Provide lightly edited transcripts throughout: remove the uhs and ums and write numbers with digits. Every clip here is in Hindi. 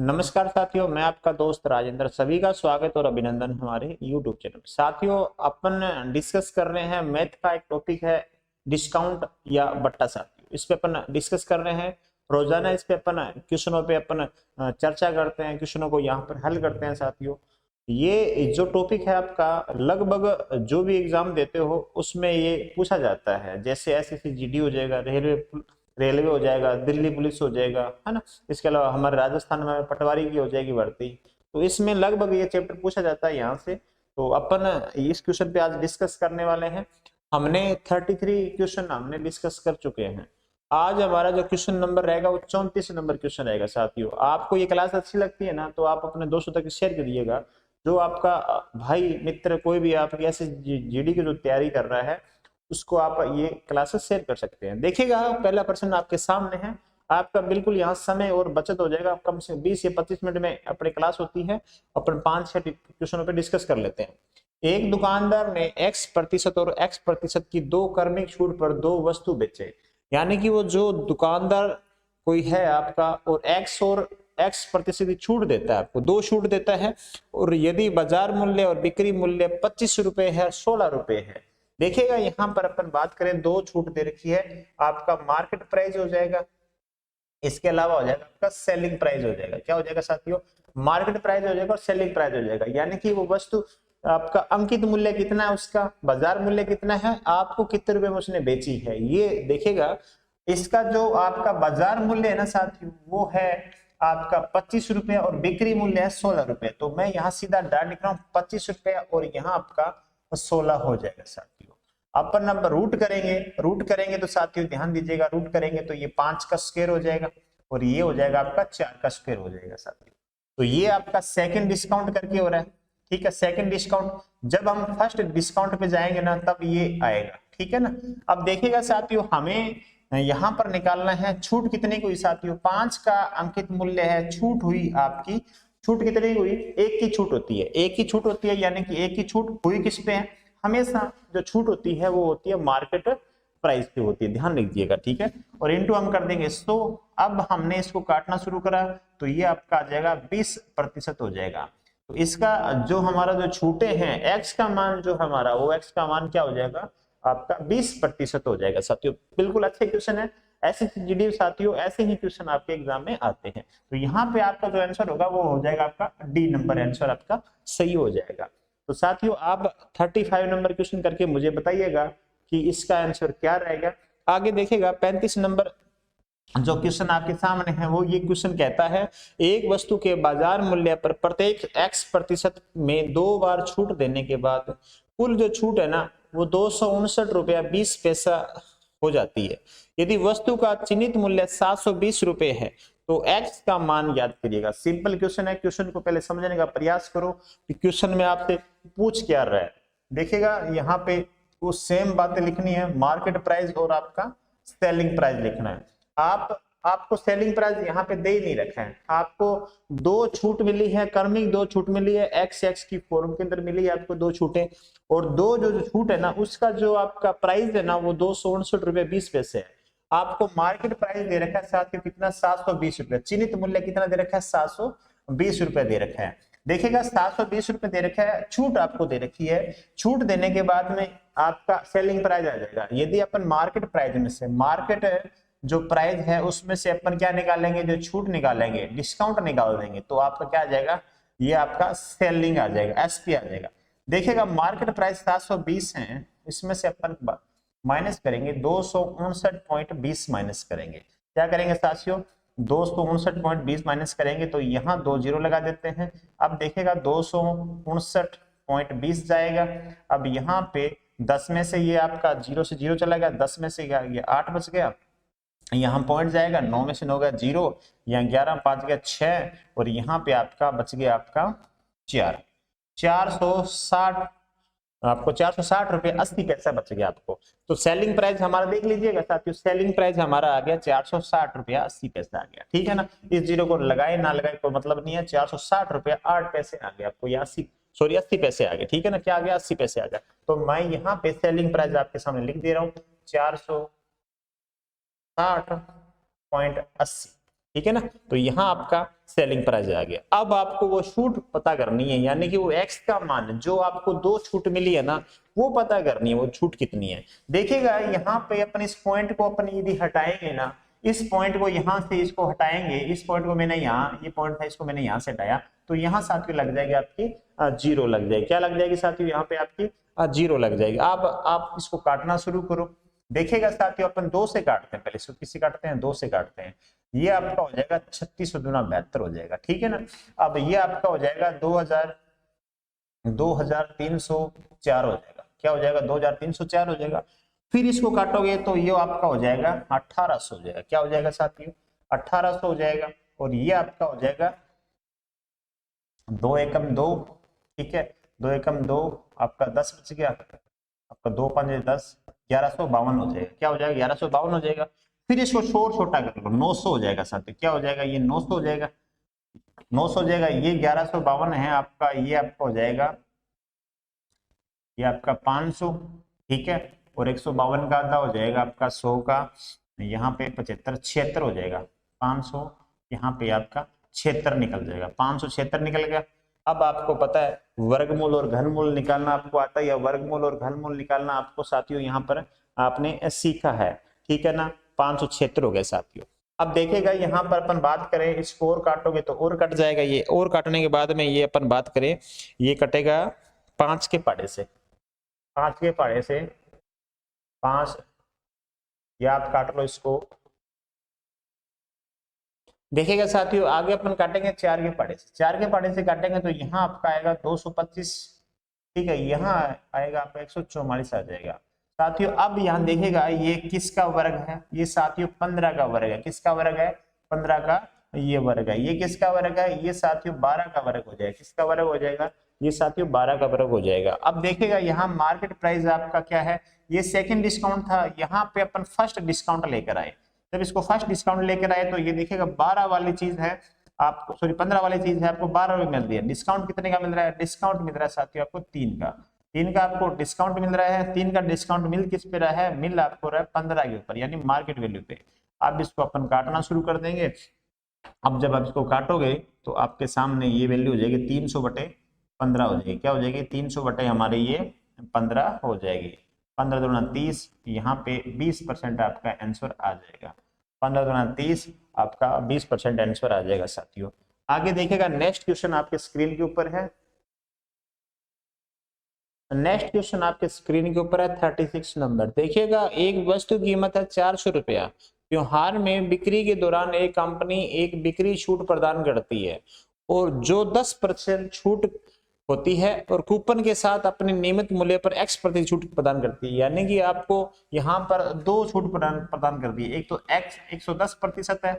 नमस्कार साथियों, मैं आपका दोस्त राजेंद्र। सभी का स्वागत और अभिनंदन हमारे YouTube चैनल। साथियों, अपन डिस्कस कर रहे हैं मैथ का एक टॉपिक है डिस्काउंट या बट्टा। साथियों, इस पे अपन डिस्कस कर रहे हैं रोजाना। इस पे अपन क्वेश्चनों पे अपन चर्चा करते हैं, क्वेश्चनों को यहाँ पर हल करते हैं। साथियों, ये जो टॉपिक है आपका, लगभग जो भी एग्जाम देते हो उसमें ये पूछा जाता है। जैसे एसएससी जीडी हो जाएगा, रेलवे हो जाएगा, दिल्ली पुलिस हो जाएगा, है ना। इसके अलावा हमारे राजस्थान में पटवारी की हो जाएगी भर्ती। तो इसमें लगभग ये चैप्टर पूछा जाता है यहाँ से। तो अपन इस क्वेश्चन पे आज डिस्कस करने वाले हैं। हमने 33 क्वेश्चन हमने डिस्कस कर चुके हैं। आज हमारा जो क्वेश्चन नंबर रहेगा वो 34 नंबर क्वेश्चन रहेगा। साथियों, आपको ये क्लास अच्छी लगती है ना, तो आप अपने दोस्तों तक शेयर करिएगा। जो आपका भाई मित्र कोई भी आपकी ऐसे जीडी की जो तैयारी कर रहा है, उसको आप ये क्लासेस शेयर कर सकते हैं। देखिएगा, पहला प्रश्न आपके सामने है। आपका बिल्कुल यहाँ समय और बचत हो जाएगा। कम से 20 या 25 मिनट में अपनी क्लास होती है। अपन 5-6 क्वेश्चनों पे डिस्कस कर लेते हैं। एक दुकानदार ने X% और X% की 2 क्रमिक छूट पर 2 वस्तु बेचे। यानी कि वो जो दुकानदार कोई है आपका, और X% की छूट देता है, आपको 2 छूट देता है। और यदि बाजार मूल्य और बिक्री मूल्य 25 रुपए है, 16 रुपए है। देखिएगा, यहाँ पर अपन बात करें, 2 छूट दे रखी है। आपका मार्केट प्राइस हो जाएगा, इसके अलावा हो जाएगा आपका सेलिंग प्राइस हो जाएगा। क्या हो जाएगा साथियों? मार्केट प्राइस हो जाएगा और सेलिंग प्राइस हो जाएगा। यानी कि वो वस्तु आपका अंकित मूल्य कितना है, उसका बाजार मूल्य कितना है, आपको कितने रुपए में उसने बेची है, ये देखेगा। इसका जो आपका बाजार मूल्य है ना साथियों, वो है आपका 25 रुपए और बिक्री मूल्य है 16 रुपए। तो मैं यहाँ सीधा डाल लिख रहा हूँ 25 रुपए और यहाँ आपका 16 हो जाएगा। साथियों, अपन नंबर रूट करेंगे तो साथियों ध्यान दीजिएगा, रूट करेंगे तो ये 5 का स्क्वायर हो जाएगा और ये हो जाएगा आपका 4 का स्क्वायर हो जाएगा। साथियों, तो ये आपका सेकंड डिस्काउंट करके हो रहा है। ठीक है, सेकंड डिस्काउंट। जब हम फर्स्ट डिस्काउंट पे जाएंगे ना, तब ये आएगा। ठीक है ना। अब देखिएगा साथियों, हमें यहाँ पर निकालना है छूट कितने की हुई। साथियों, 5 का अंकित मूल्य है, छूट हुई आपकी। छूट कितनी हुई? 1 की छूट होती है, 1 की छूट होती है। यानी कि 1 की छूट हुई किस पे है? हमेशा जो छूट होती है वो होती है मार्केट प्राइस पे होती है, ध्यान रखिएगा। ठीक है, और इनटू हम कर देंगे 100। अब हमने इसको काटना शुरू करा तो ये आपका आ जाएगा 20% हो जाएगा। तो इसका जो हमारा जो छूटे हैं, एक्स का मान जो हमारा, वो एक्स का मान क्या हो जाएगा आपका? 20% हो जाएगा। साथियों, बिल्कुल अच्छे क्वेश्चन है। ऐसे जीडी साथियों, ऐसे ही क्वेश्चन आपके एग्जाम में आते हैं। तो यहाँ पे आपका जो आंसर होगा वो हो जाएगा आपका डी नंबर आंसर आपका सही हो जाएगा। तो साथियों, आप 35 नंबर क्वेश्चन करके मुझे बताइएगा कि इसका आंसर क्या रहेगा। आगे देखिएगा, 35 नंबर जो क्वेश्चन आपके सामने है, वो ये क्वेश्चन कहता है, एक वस्तु के बाजार मूल्य पर प्रत्येक X% में 2 बार छूट देने के बाद कुल जो छूट है ना, वो 259 रुपया 20 पैसा हो जाती है। यदि वस्तु का चिन्हित मूल्य 720 रुपए है तो X का मान याद करिएगा। सिंपल क्वेश्चन है, क्वेश्चन को पहले समझने का प्रयास करो कि क्वेश्चन में आपसे पूछ क्या रहा है। देखिएगा, यहाँ पे वो सेम बातें लिखनी है, मार्केट प्राइस और आपका सेलिंग प्राइस लिखना है। आपको सेलिंग प्राइस यहाँ पे दे ही नहीं रखा है। आपको 2 छूट मिली है, क्रमिक 2 छूट मिली है, एक्स की फॉर्म के अंदर मिली है आपको 2 छूटें। और 2 जो छूट है ना, उसका जो आपका प्राइस है ना, वो 259 रुपए 20 पैसे है। आपको मार्केट प्राइस दे रखा है साथियों कितना? 720 रुपए। चिन्हित मूल्य कितना दे रखा है? 720 रुपए दे रखा है। देखिएगा, 720 रुपए दे रखा है, छूट आपको दे रखी है। छूट देने के बाद में आपका सेलिंग प्राइस आ जाएगा। यदि अपन मार्केट प्राइस में से, मार्केट जो प्राइस है उसमें से अपन क्या निकालेंगे? जो छूट निकालेंगे, डिस्काउंट निकाल देंगे, तो आपका क्या आ जाएगा? ये आपका सेलिंग आ जाएगा, एसपी आ जाएगा। देखिएगा, मार्केट प्राइस 720 है, इसमें से अपन माइनस करेंगे 259.20 माइनस करेंगे। क्या करेंगे साथियों? 259.20 माइनस करेंगे तो यहाँ 2 जीरो लगा देते हैं। अब देखिएगा 259.20 जाएगा। अब यहाँ पे 10 में से ये आपका 0 से 0 चला गया, 10 में से ये 8 बच गया, यहाँ पॉइंट जाएगा, 9 में से 9 गया 0, यहाँ 11 5 गया 6, और यहाँ पे आपका बच गया आपका 460। आपको 460 रुपये 80 पैसा बच गया आपको। तो सेलिंग प्राइस हमारा देख लीजिएगा साथियों, सेलिंग प्राइस हमारा आ गया 460 रुपया 80 पैसा आ गया। ठीक है ना। इस जीरो को लगाए ना लगाए कोई मतलब नहीं है, 460 रुपया 8 पैसे आ गए आपको, या 80 पैसे आ गए। ठीक है ना, क्या आ गया? 80 पैसे आ गया। तो मैं यहाँ पे सेलिंग प्राइस आपके सामने लिख दे रहा हूँ 460.80। ठीक है ना। तो यहाँ आपका सेलिंग प्राइस आ गया। अब आपको वो छूट पता करनी है, यानी कि वो एक्स का मान जो आपको 2 छूट मिली है ना, वो पता करनी है वो छूट कितनी है। देखिएगा यहाँ पे अपन इस पॉइंट को अपन यदि हटाएंगे ना, इस पॉइंट को यहाँ से इसको हटाएंगे, इस पॉइंट को मैंने यहाँ, ये पॉइंट था इसको मैंने यहाँ से हटाया, तो यहाँ साथियों लग जाएगी आपकी जीरो लग जाएगी। क्या लग जाएगी साथियों? यहाँ पे आपकी जीरो लग जाएगी। अब आप इसको काटना शुरू करो। देखिएगा साथियों अपन 2 से काटते हैं, पहले इसको किससे काटते हैं? 2 से काटते हैं। ये आपका हो जाएगा 36 दूना 72 हो जाएगा, ठीक है ना। अब ये आपका हो जाएगा 2304 हो जाएगा। क्या हो जाएगा? 2304 हो जाएगा। फिर इसको काटोगे तो ये आपका हो जाएगा 1800 हो जाएगा। क्या हो जाएगा साथियों? 1800 हो जाएगा। और ये आपका हो जाएगा 2 एकम 2, ठीक है, 2 एकम 2 आपका 10 बच गया, आपका 2 5 10, 1152 हो जाएगा। क्या हो जाएगा? 1152 हो जाएगा। फिर इसको छोटा कर लो, 900 हो जाएगा साथियों। क्या हो जाएगा? ये 900 हो जाएगा, 900 हो जाएगा। ये 1152 है आपका, ये आपका हो जाएगा, ये आपका 500, ठीक है। और 152 का आधा हो जाएगा आपका 100 का, यहाँ पे 75 76 हो जाएगा। 500 यहाँ पे आपका 76 निकल जाएगा, 576 निकल गया। अब आपको पता है वर्गमूल और घनमूल निकालना आपको आता है, या वर्गमूल और घनमूल निकालना आपको साथियों यहाँ पर आपने सीखा है, ठीक है ना। 576 हो गए साथियों। अब देखेगा यहाँ पर अपन बात करें, इसको और काटोगे तो और कट जाएगा ये, और काटने के बाद में ये अपन बात करें, ये कटेगा 5 के पाड़े से, 5 के पाड़े से 5, या आप काट लो इसको। देखिएगा साथियों आगे अपन काटेंगे 4 के पाड़े से, 4 के पाड़े से काटेंगे तो यहाँ आपका आएगा 225, ठीक है, यहाँ आएगा आपका 144 आ जाएगा साथियों। अब यहाँ देखेगा ये किसका वर्ग है? ये साथियों 15 का वर्ग है। किसका वर्ग है? 15 का ये वर्ग है। ये किसका वर्ग है? ये साथियों 12 का वर्ग हो जाएगा। किसका वर्ग हो जाएगा? ये साथियों 12 का वर्ग हो जाएगा। अब देखेगा यहाँ मार्केट प्राइस आपका क्या है? ये सेकंड डिस्काउंट था, यहाँ पे अपन फर्स्ट डिस्काउंट लेकर आए। जब इसको फर्स्ट डिस्काउंट लेकर आए तो ये देखिएगा 12 वाली चीज है आपको, सॉरी 15 वाली चीज है, आपको 12 में मिल रही है। डिस्काउंट कितने का मिल रहा है? डिस्काउंट मिल रहा है साथियों आपको 3 का, 3 का आपको डिस्काउंट मिल रहा है। 3 का डिस्काउंट मिल किस पे रहा है? मिल आपको रहा है 15 के ऊपर, यानी मार्केट वैल्यू पे। अब इसको अपन काटना शुरू कर देंगे। अब जब आप इसको काटोगे तो आपके सामने ये वैल्यू हो जाएगी 300/15 हो जाएगी। क्या हो जाएगी? 300 बटे हमारे ये 15 हो जाएगी। 15 दूना 30, यहाँ पे 20% आपका आंसर आ जाएगा। 15 दूना 30 आपका 20% आंसर आ जाएगा साथियों। आगे देखेगा नेक्स्ट क्वेश्चन आपके स्क्रीन के ऊपर है। नेक्स्ट क्वेश्चन आपके स्क्रीन के ऊपर है 36 नंबर। देखिएगा एक वस्तु की कीमत है 400 रुपया। त्योहार में बिक्री के दौरान एक कंपनी एक बिक्री छूट प्रदान करती है और जो 10% छूट होती है और कूपन के साथ अपने नियमित मूल्य पर x% छूट प्रदान करती है। यानी कि आपको यहाँ पर 2 छूट प्रदान कर दी है। एक तो x 110% है,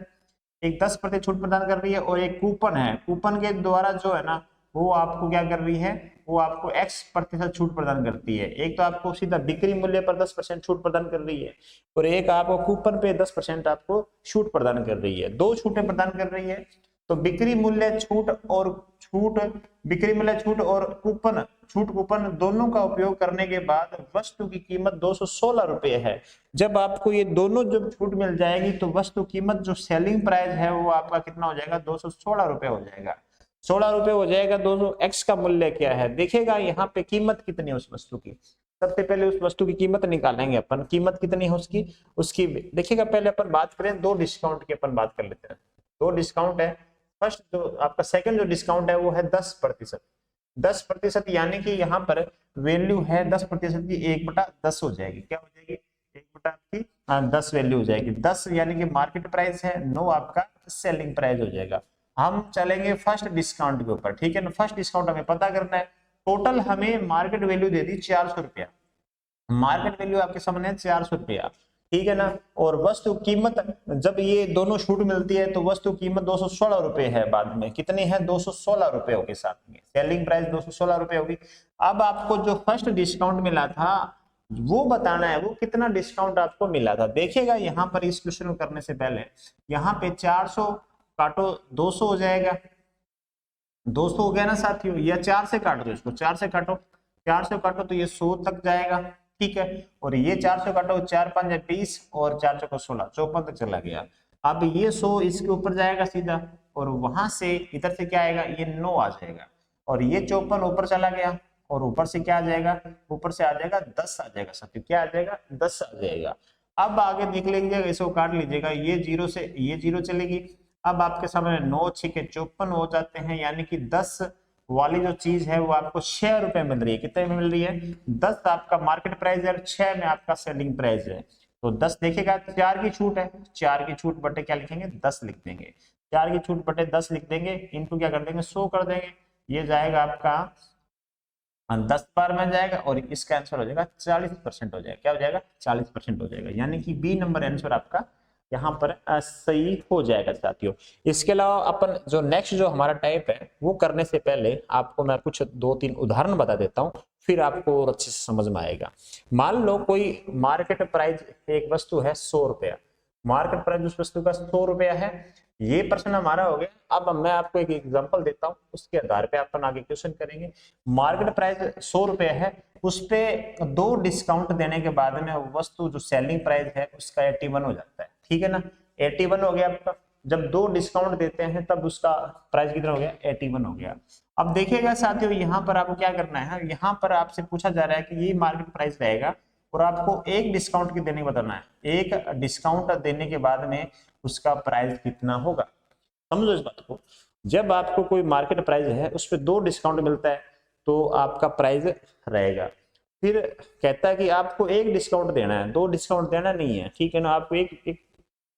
एक 10% छूट प्रदान कर रही है, और एक कूपन है। कूपन के द्वारा जो है ना वो आपको क्या कर रही है? वो आपको x% छूट प्रदान करती है। एक तो आपको सीधा बिक्री मूल्य पर 10% छूट प्रदान कर रही है, और एक आपको कूपन पे 10% आपको छूट प्रदान कर रही है। 2 छूटें प्रदान कर रही है। तो बिक्री मूल्य छूट और बिक्री मूल्य छूट और कूपन दोनों का उपयोग करने के बाद वस्तु की कीमत 216 रुपये है। जब आपको ये दोनों जब छूट मिल जाएगी तो वस्तु कीमत जो सेलिंग प्राइस है वो आपका कितना हो जाएगा? 216 रुपये हो जाएगा। 16 रुपये हो जाएगा। 200 x का मूल्य क्या है? देखेगा यहाँ पे कीमत कितनी है उस वस्तु की। सबसे पहले उस वस्तु की कीमत निकालेंगे अपन। कीमत कितनी है उसकी देखिएगा। पहले अपन बात करें 2 डिस्काउंट की, अपन बात कर लेते हैं। 2 डिस्काउंट है। फर्स्ट जो आपका सेकंड जो डिस्काउंट है वो है 10%। 10% यानी कि यहाँ पर वैल्यू है 10% की 1/10 हो जाएगी। क्या हो जाएगी? 1/10 वैल्यू हो जाएगी। 10 यानी कि मार्केट प्राइस है, 9 आपका सेलिंग प्राइस हो जाएगा। हम चलेंगे फर्स्ट डिस्काउंट के ऊपर, ठीक है ना। फर्स्ट डिस्काउंट हमें पता करना है। टोटल हमें मार्केट वैल्यू दे दी 400 रुपया। मार्केट वैल्यू आपके सामने है 400 रुपया, ठीक है ना। और वस्तु कीमत जब ये दोनों छूट मिलती है तो वस्तु कीमत 216 रुपये है। बाद में कितनी है? 216 रुपये होगी। साथ में सेलिंग प्राइस 216 रुपये होगी। अब आपको जो फर्स्ट डिस्काउंट मिला था वो बताना है, वो कितना डिस्काउंट आपको मिला था। देखिएगा यहाँ पर इस क्वेश्चन को करने से पहले यहाँ पे 400 काटो 200 हो जाएगा। 200 हो गया ना साथियों, या 4 से काट दो इसको। 4 से काटो, 4 से काटो तो ये 100 तक जाएगा, ठीक है। और ये 400 काटो, 4 5 20 और 4 4 16 54 तक चला गया। अब ये 100 इसके ऊपर जाएगा सीधा, और वहां से इधर से क्या आएगा, ये 9 आ जाएगा, और ये 54 ऊपर चला गया, और ऊपर से क्या आ जाएगा, ऊपर से आ जाएगा 10 आ जाएगा साथियों, क्या आ जाएगा 10 आ जाएगा। अब आगे देख लीजिएगा, इसको काट लीजिएगा, ये जीरो से ये जीरो चलेगी। अब आपके सामने 9 छिके 54 हो जाते हैं, यानी कि 10 वाली जो चीज है वो आपको 6 रुपए मिल रही है। कितने में मिल रही है, 10 आपका मार्केट प्राइस है, 6 में आपका सेलिंग प्राइस है। तो 10 देखेगा, 4 की छूट है, 4 की छूट बटे क्या लिखेंगे, 10 लिख देंगे, 4 की छूट बटे 10 लिख देंगे, इनटू क्या कर देंगे, 100 कर देंगे। ये जाएगा आपका 10 बार में जाएगा, और इसका आंसर हो जाएगा 40% हो जाएगा। क्या हो जाएगा, 40% हो जाएगा, यानी कि बी नंबर आंसर आपका यहाँ पर सही हो जाएगा साथियों। इसके अलावा अपन जो नेक्स्ट जो हमारा टाइप है वो करने से पहले आपको मैं कुछ 2-3 उदाहरण बता देता हूँ, फिर आपको और अच्छे से समझ में आएगा। मान लो कोई मार्केट प्राइस एक वस्तु है 100 रुपया, मार्केट प्राइस उस वस्तु का 100 रुपया है, ये प्रश्न हमारा हो गया। अब मैं आपको एक एग्जांपल देता हूँ, उसके आधार पे अपन आगे क्वेश्चन करेंगे। मार्केट प्राइस 100 रुपया है, उस पे 2 डिस्काउंट देने के बाद में वस्तु जो सेलिंग प्राइस है उसका 81 हो जाता है, ठीक है ना, 81 हो गया आपका। जब 2 डिस्काउंट देते हैं तब उसका प्राइस कितना हो गया, 81 हो गया। अब देखिएगा साथियों, यहाँ पर आपको क्या करना है, यहाँ पर आपसे पूछा जा रहा है कि ये मार्केट प्राइस रहेगा, और आपको एक डिस्काउंट की देने बताना है, एक डिस्काउंट देने के बाद में उसका प्राइस कितना होगा। समझो इस बात को, जब आपको कोई मार्केट प्राइस है उस पर 2 डिस्काउंट मिलता है तो आपका प्राइस रहेगा। फिर कहता है कि आपको एक डिस्काउंट देना है, 2 डिस्काउंट देना नहीं है, ठीक है ना, आपको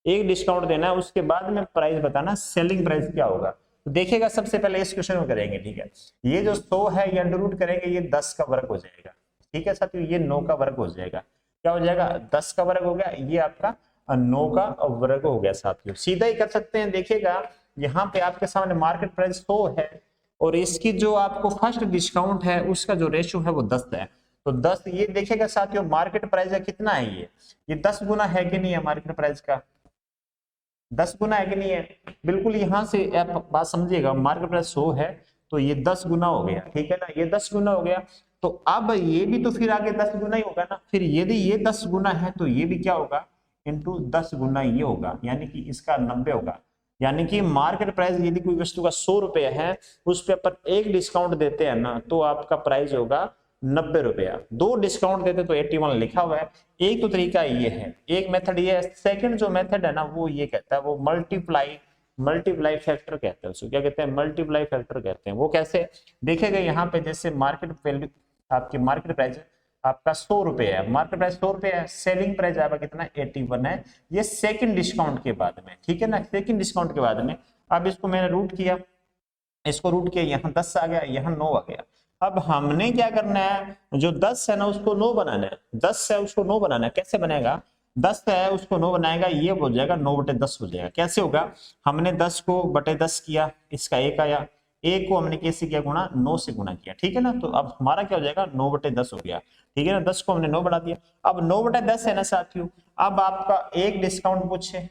एक डिस्काउंट देना है, उसके बाद में प्राइस बताना सेलिंग प्राइस क्या होगा। तो देखिएगा सबसे पहले इस क्वेश्चन में करेंगे, ठीक है, ये जो 100 है ये अंडर रूट करेंगे, ये 10 का वर्ग हो जाएगा, ठीक है साथियों, ये 9 का वर्ग हो जाएगा। क्या हो जाएगा, 10 का वर्ग हो गया, ये आपका 9 का वर्ग हो गया साथियों। सीधा ही कर सकते हैं, देखिएगा यहाँ पे आपके सामने मार्केट प्राइस 100 है, और इसकी जो आपको फर्स्ट डिस्काउंट है उसका जो रेशियो है वो 10 है। तो 10, ये देखिएगा साथियों मार्केट प्राइस है कितना है, ये 10 गुना है कि नहीं है, मार्केट प्राइस का 10 गुना है कि नहीं है। बिल्कुल यहाँ से आप बात समझिएगा, मार्केट प्राइस 100 है तो ये 10 गुना हो गया, ठीक है ना, ये 10 गुना हो गया। तो अब ये भी तो फिर आगे 10 गुना ही होगा ना, फिर यदि ये 10 गुना है तो ये भी क्या होगा, इंटू 10 गुना ये होगा, यानी कि इसका 90 होगा। यानी कि मार्केट प्राइस यदि कोई वस्तु का 100 रुपया है, उस पे अपन एक डिस्काउंट देते हैं ना तो आपका प्राइस होगा 90 रुपया, 2 डिस्काउंट देते तो 81 लिखा हुआ है। एक तो तरीका ये है, एक मेथड ये है। सेकंड जो मेथड है ना वो ये कहता है, वो मल्टीप्लाई फैक्टर कहते हैं उसको, क्या कहते हैं, मल्टीप्लाई फैक्टर कहते हैं। वो कैसे, देखेगा यहाँ पे जैसे मार्केट वैल्यू आपकी मार्केट प्राइस आपका 100 रुपए है, मार्केट प्राइस 100 रुपए है, सेलिंग प्राइस आपका कितना 81 है, ये सेकंड डिस्काउंट के बाद में, ठीक है ना, सेकंड डिस्काउंट के बाद में। अब इसको मैंने रूट किया, इसको रूट किया, यहाँ 10 आ गया, यहाँ 9 आ गया। अब हमने क्या करना है, जो 10 है ना उसको 9 बनाना है, 10 है उसको 9 बनाना है। कैसे बनेगा, 10 है उसको 9 बनाएगा, ये हो जाएगा 9 बटे 10 हो जाएगा। कैसे होगा, हमने 10 को बटे 10 किया, इसका 1 आया, 1 को हमने कैसे किया, गुणा 9 से गुणा किया, ठीक है ना। तो अब हमारा क्या हो जाएगा, 9 बटे 10 हो गया, ठीक है ना, 10 को हमने 9 बना दिया। अब 9 बटे 10 है ना साथियों, अब आपका एक डिस्काउंट पूछे,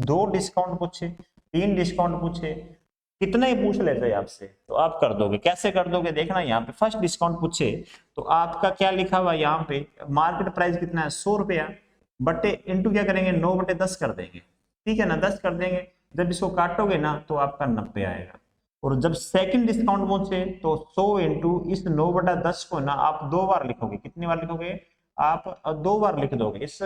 2 डिस्काउंट पूछे, 3 डिस्काउंट पूछे, कितना ही पूछ लेते हैं आपसे तो आप कर दोगे। कैसे कर दोगे, देखना यहाँ पे फर्स्ट डिस्काउंट पूछे तो आपका क्या लिखा हुआ है, यहाँ पे मार्केट प्राइस कितना है 100 रुपया, बटे इंटू क्या करेंगे 9 बटे 10 कर देंगे, ठीक है ना, 10 कर देंगे। जब इसको काटोगे ना तो आपका 90 आएगा। और जब सेकंड डिस्काउंट पहुंचे तो 100 इंटू इस 9 बटा 10 को ना आप 2 बार लिखोगे, कितनी बार लिखोगे, आप 2 बार लिख दोगे, इस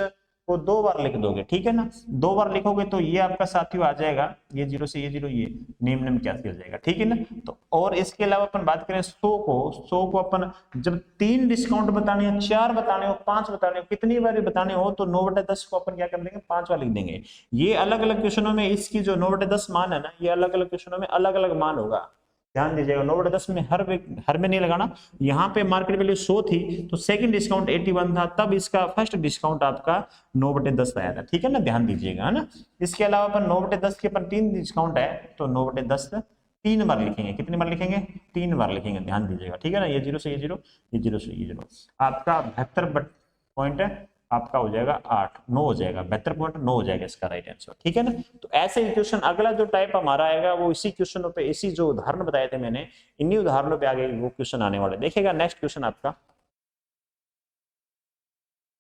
को 2 बार लिख दोगे, ठीक है ना, 2 बार लिखोगे तो ये आपका साथियों आ जाएगा, ये 0 से ये 0, ये नेम नेम क्या हो जाएगा, ठीक है ना। तो और इसके अलावा अपन बात करें 100 को अपन जब 3 डिस्काउंट बताने हो, 4 बताने हो, 5 बताने हो, कितनी बार बताने हो तो 9 बटे 10 को अपन क्या कर देंगे, 5 बार लिख देंगे। ये अलग अलग क्वेश्चनों में इसकी जो 9 बटे 10 मान है ना, ये अलग अलग क्वेश्चनों में अलग अलग मान होगा, ध्यान दीजिएगा। 9 बटे 10 में हर में नहीं लगाना। यहाँ पे मार्केट वैल्यू 100 थी तो सेकंड डिस्काउंट 81 था, तब इसका फर्स्ट डिस्काउंट आपका 9 बटे 10 आया था, ठीक है ना, ध्यान दीजिएगा, है ना। इसके अलावा अपन 9 बटे 10 के अपन 3 डिस्काउंट है तो 9 बटे 10 3 बार लिखेंगे, कितनी बार लिखेंगे, 3 बार लिखेंगे, ध्यान दीजिएगा, ठीक है ना। ये 0 से ये 0, ये 0 से ये 0, आपका 72 पॉइंट है, आपका हो जाएगा 8, 9 हो जाएगा, 72.9 हो जाएगा इसका राइट आंसर, ठीक है ना। तो ऐसे ही क्वेश्चन अगला जो टाइप हमारा आएगा वो इसी क्वेश्चनों पे, इसी जो उदाहरण बताए थे मैंने, इन्हीं उदाहरणों पे आगे वो क्वेश्चन आने वाले। देखिएगा नेक्स्ट क्वेश्चन आपका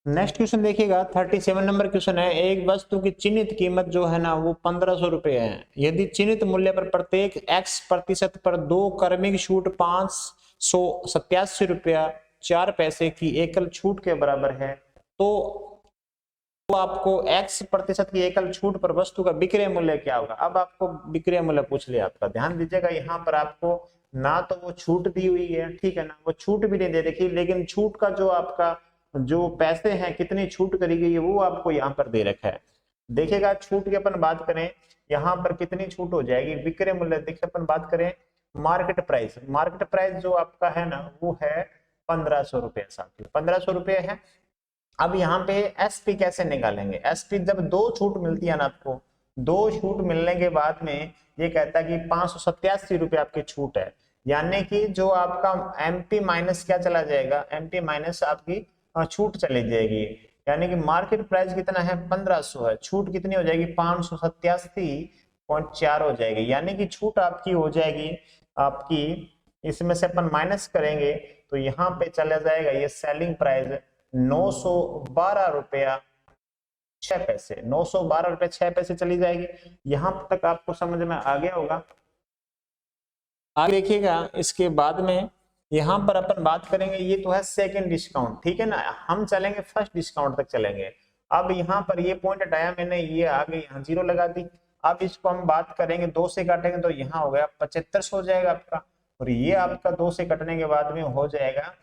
नेक्स्ट क्वेश्चन देखिएगा 37 नंबर क्वेश्चन है। एक वस्तु की चिन्हित कीमत जो है ना वो 1500 रुपए है। यदि चिन्हित मूल्य पर प्रत्येक x% पर 2 क्रमिक छूट 587 रुपया 4 पैसे की एकल छूट के बराबर है, तो आपको x% की एकल छूट पर वस्तु का विक्रय मूल्य क्या होगा। अब आपको विक्रय मूल्य पूछ लिया आपका, ध्यान दीजिएगा यहाँ पर आपको ना तो वो छूट दी हुई है, ठीक है ना, वो छूट भी नहीं दे रखी, लेकिन छूट का जो आपका जो पैसे हैं कितनी छूट करी गई है वो आपको यहाँ पर दे रखा है। देखिएगा छूट की अपन बात करें यहाँ पर कितनी छूट हो जाएगी। विक्रय मूल्य देखिए अपन बात करें मार्केट प्राइस जो आपका है ना वो है 1500 रुपये साथियों, 1500 रुपये है। अब यहाँ पे एसपी कैसे निकालेंगे। एसपी जब 2 छूट मिलती है ना आपको, 2 छूट मिलने के बाद में ये कहता है कि 587 रुपये आपकी छूट है, यानी कि जो आपका एमपी माइनस क्या चला जाएगा, एमपी माइनस आपकी छूट चली जाएगी, यानी कि मार्केट प्राइस कितना है 1500 है, छूट कितनी हो जाएगी 587.4 हो जाएगी, यानी कि छूट आपकी हो जाएगी आपकी, इसमें से अपन माइनस करेंगे तो यहाँ पे चला जाएगा ये सेलिंग प्राइस 912 रुपया 6 पैसे, 912 रुपये 6 पैसे चली जाएगी। यहां तक आपको समझ में आ गया होगा। आगे देखिएगा इसके बाद में यहां पर अपन बात करेंगे, ये तो है सेकंड डिस्काउंट, ठीक है ना, हम चलेंगे फर्स्ट डिस्काउंट तक चलेंगे। अब यहाँ पर ये पॉइंट हटाया मैंने, ये आगे यहाँ 0 लगा दी। अब इसको हम बात करेंगे 2 से काटेंगे तो यहाँ हो गया 7500 हो जाएगा आपका, और ये आपका 2 से कटने के बाद में हो जाएगा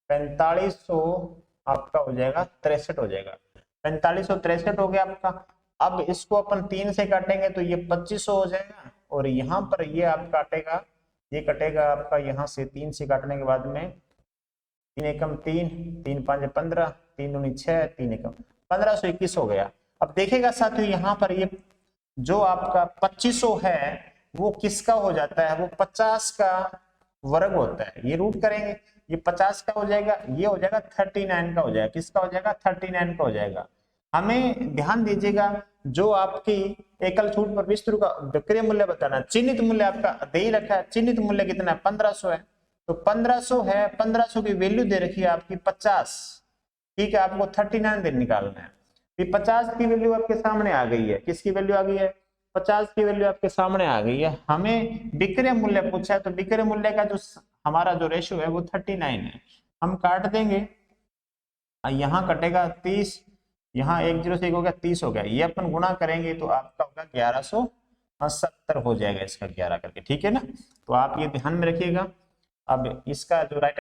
4500, आपका हो जाएगा 63 हो जाएगा, 4563 हो गया आपका। अब इसको अपन 3 से काटेंगे तो ये 2500 हो जाएगा, और यहाँ पर ये आप काटेगा, ये कटेगा आपका यहाँ से 3 से काटने के बाद में 3 एकम 3, 3 5 15, 3 दूनी 6, 3 एकम 1521 हो गया। अब देखेगा साथियों यहाँ पर ये जो आपका 2500 है वो किसका हो जाता है, वो 50 का वर्ग होता है। ये रूट करेंगे, ये 50 का हो जाएगा, ये हो जाएगा 39 का हो जाएगा, किसका हो जाएगा 39 का हो जाएगा। हमें ध्यान दीजिएगा जो आपकी एकल छूट पर वस्तु का विक्रय मूल्य बताना, चिन्हित मूल्य आपका दे ही रखा है, चिन्हित मूल्य कितना है 1500 है, तो 1500 है, 1500 की वैल्यू दे रखी है आपकी 50, ठीक है, आपको 39 दिन निकालना है। 50 की वैल्यू आपके सामने आ गई है, किसकी वैल्यू आ गई है 50 की वैल्यू आपके सामने आ गई है। हमें विक्रय मूल्य पूछा है, तो विक्रय मूल्य का जो हमारा जो रेशियो है वो 39 है। हम काट देंगे, यहाँ कटेगा 30, यहाँ 1 0 से 1 हो गया 30 हो गया, ये अपन गुणा करेंगे तो आपका होगा 1170 हो जाएगा इसका 11 करके, ठीक है ना। तो आप ये ध्यान में रखिएगा। अब इसका जो राइट